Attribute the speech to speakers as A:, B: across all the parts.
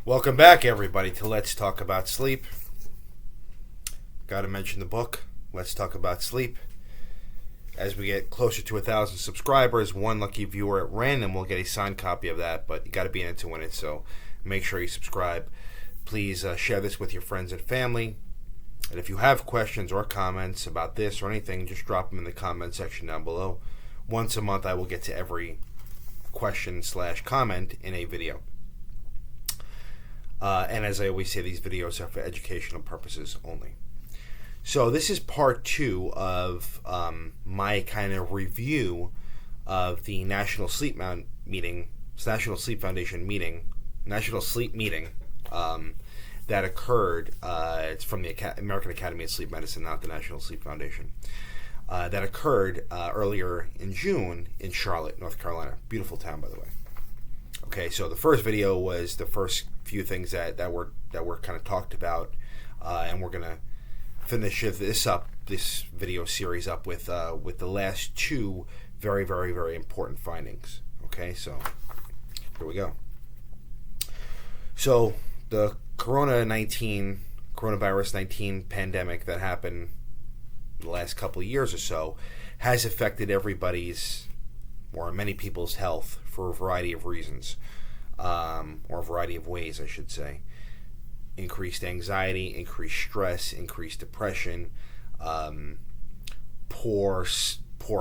A: Welcome back, everybody, to Let's Talk About Sleep. Got to mention the book, Let's Talk About Sleep. As we get closer to 1,000 subscribers, one lucky viewer at random will get a signed copy of that, but you got to be in it to win it, so make sure you subscribe. Please share this with your friends and family. And if you have questions or comments about this or anything, just drop them in the comment section down below. Once a month, I will get to every question/comment in a video. And as I always say, these videos are for educational purposes only. So this is part 2 of my kind of review of the National Sleep Foundation meeting that occurred. It's from the American Academy of Sleep Medicine, not the National Sleep Foundation. That occurred earlier in June in Charlotte, North Carolina. Beautiful town, by the way. Okay, so the first video was the first few things that were kind of talked about, and we're gonna finish this video series up with the last 2 very, very, very important findings. Okay, so here we go. So the coronavirus 19 pandemic that happened the last couple of years or so has affected everybody's, or many people's, health for a variety of reasons, or a variety of ways, I should say. Increased anxiety, increased stress, increased depression, poor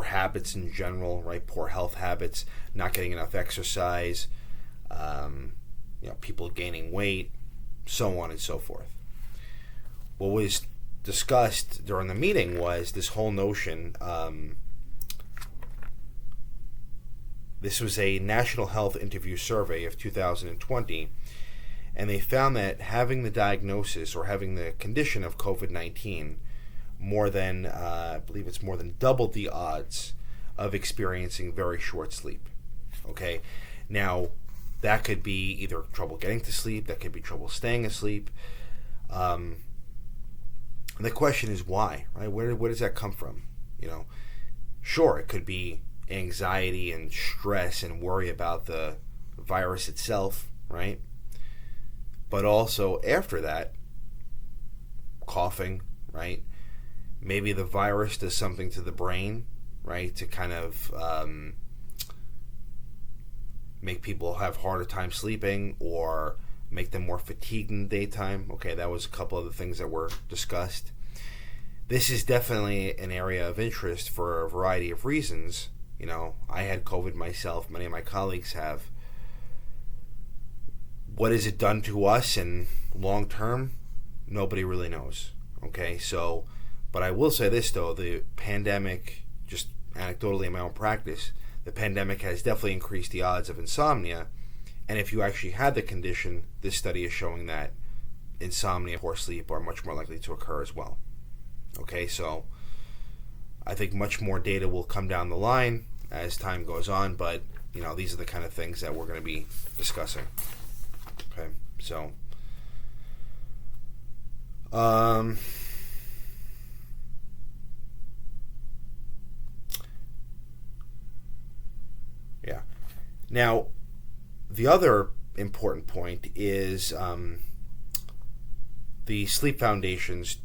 A: habits in general, right? Poor health habits, not getting enough exercise, people gaining weight, so on and so forth. What was discussed during the meeting was this whole notion. This was a National Health Interview Survey of 2020, and they found that having the diagnosis or having the condition of COVID-19 I believe it's more than doubled the odds of experiencing very short sleep. Okay, now that could be either trouble getting to sleep, that could be trouble staying asleep. And the question is why, right? Where does that come from? Sure, it could be anxiety and stress and worry about the virus itself, right? But also after that, coughing, right? Maybe the virus does something to the brain, right? To kind of make people have harder time sleeping or make them more fatigued in the daytime. Okay, that was a couple of the things that were discussed. This is definitely an area of interest for a variety of reasons. I had COVID myself. Many of my colleagues have. What has it done to us in long term? Nobody really knows. Okay, so, but I will say this though, the pandemic, just anecdotally in my own practice, the pandemic has definitely increased the odds of insomnia. And if you actually had the condition, this study is showing that insomnia, poor sleep are much more likely to occur as well. Okay, so I think much more data will come down the line as time goes on, but these are the kind of things that we're going to be discussing. Okay, so yeah. Now, the other important point is the Sleep Foundation's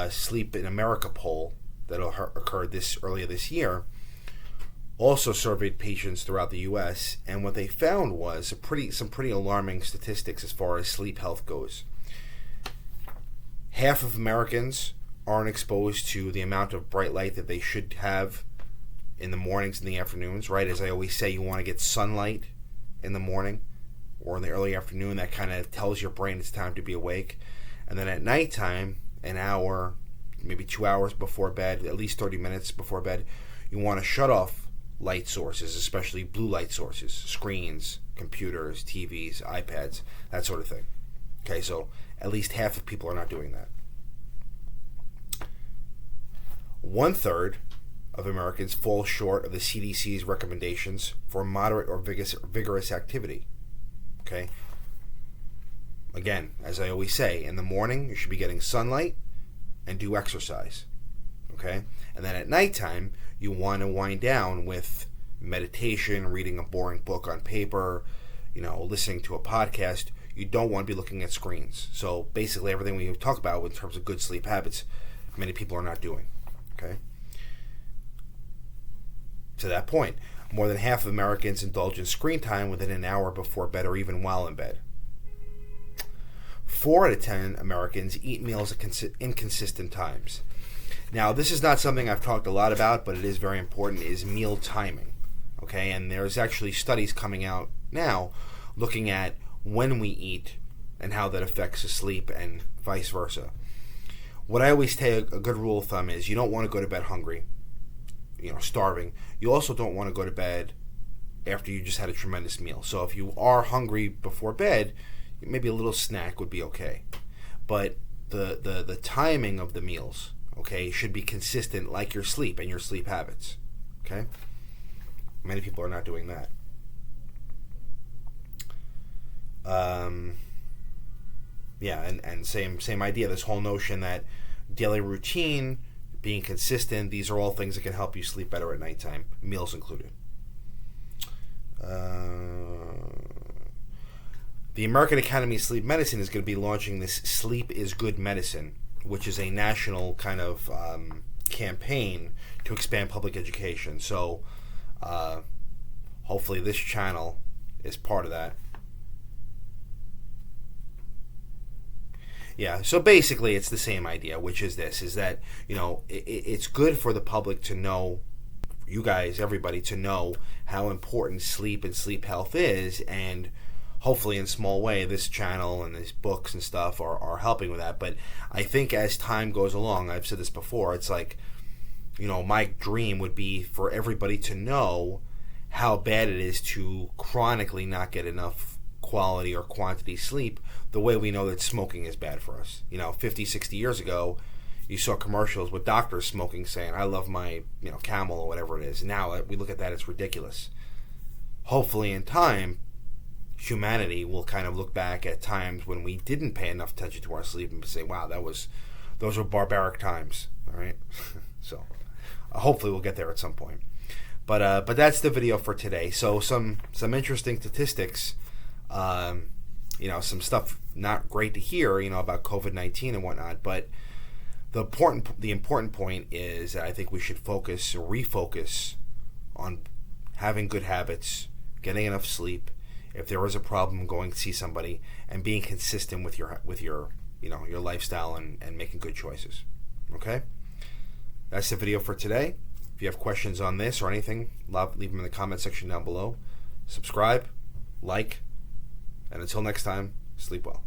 A: Sleep in America poll that occurred earlier this year also surveyed patients throughout the U.S., and what they found was some pretty alarming statistics as far as sleep health goes. Half of Americans aren't exposed to the amount of bright light that they should have in the mornings and the afternoons, right? As I always say, you want to get sunlight in the morning or in the early afternoon. That kind of tells your brain it's time to be awake. And then at nighttime, an hour, maybe 2 hours before bed, at least 30 minutes before bed, you want to shut off light sources, especially blue light sources, screens, computers, TVs, iPads, that sort of thing. Okay, so at least half of people are not doing that. 1/3 of Americans fall short of the CDC's recommendations for moderate or vigorous activity. Okay? Again, as I always say, in the morning you should be getting sunlight and do exercise. Okay? And then at nighttime, you want to wind down with meditation, reading a boring book on paper, listening to a podcast. you don't want to be looking at screens. So basically everything we talk about in terms of good sleep habits, many people are not doing. Okay. To that point, more than half of Americans indulge in screen time within an hour before bed or even while in bed. 4 out of 10 Americans eat meals at inconsistent times. Now, this is not something I've talked a lot about, but it is very important, is meal timing. Okay, and there's actually studies coming out now looking at when we eat and how that affects the sleep and vice versa. What I always take a good rule of thumb is you don't want to go to bed hungry, starving. You also don't want to go to bed after you just had a tremendous meal. So if you are hungry before bed, maybe a little snack would be okay. But the timing of the meals, okay, should be consistent like your sleep and your sleep habits. Okay? Many people are not doing that. And same idea, this whole notion that daily routine, being consistent, these are all things that can help you sleep better at nighttime, meals included. The American Academy of Sleep Medicine is going to be launching this Sleep is Good Medicine, which is a national kind of campaign to expand public education. So hopefully this channel is part of that. Yeah, so basically it's the same idea, which is this, is that, it's good for the public to know, you guys, everybody, to know how important sleep and sleep health is, and hopefully in a small way this channel and these books and stuff are helping with that. But I think as time goes along, I've said this before, it's like, my dream would be for everybody to know how bad it is to chronically not get enough quality or quantity sleep, the way we know that smoking is bad for us. 50, 60 years ago, you saw commercials with doctors smoking saying, I love my, Camel or whatever it is. Now we look at that, it's ridiculous. Hopefully in time, humanity will kind of look back at times when we didn't pay enough attention to our sleep and say, wow, those were barbaric times. All right. So hopefully we'll get there at some point. But that's the video for today. So some interesting statistics, some stuff not great to hear, about COVID-19 and whatnot. But the important point is that I think we should refocus on having good habits, getting enough sleep. If there is a problem, going to see somebody, and being consistent with your your lifestyle and making good choices. Okay, that's the video for today. If you have questions on this or anything, leave them in the comment section down below. Subscribe, like, and until next time, sleep well.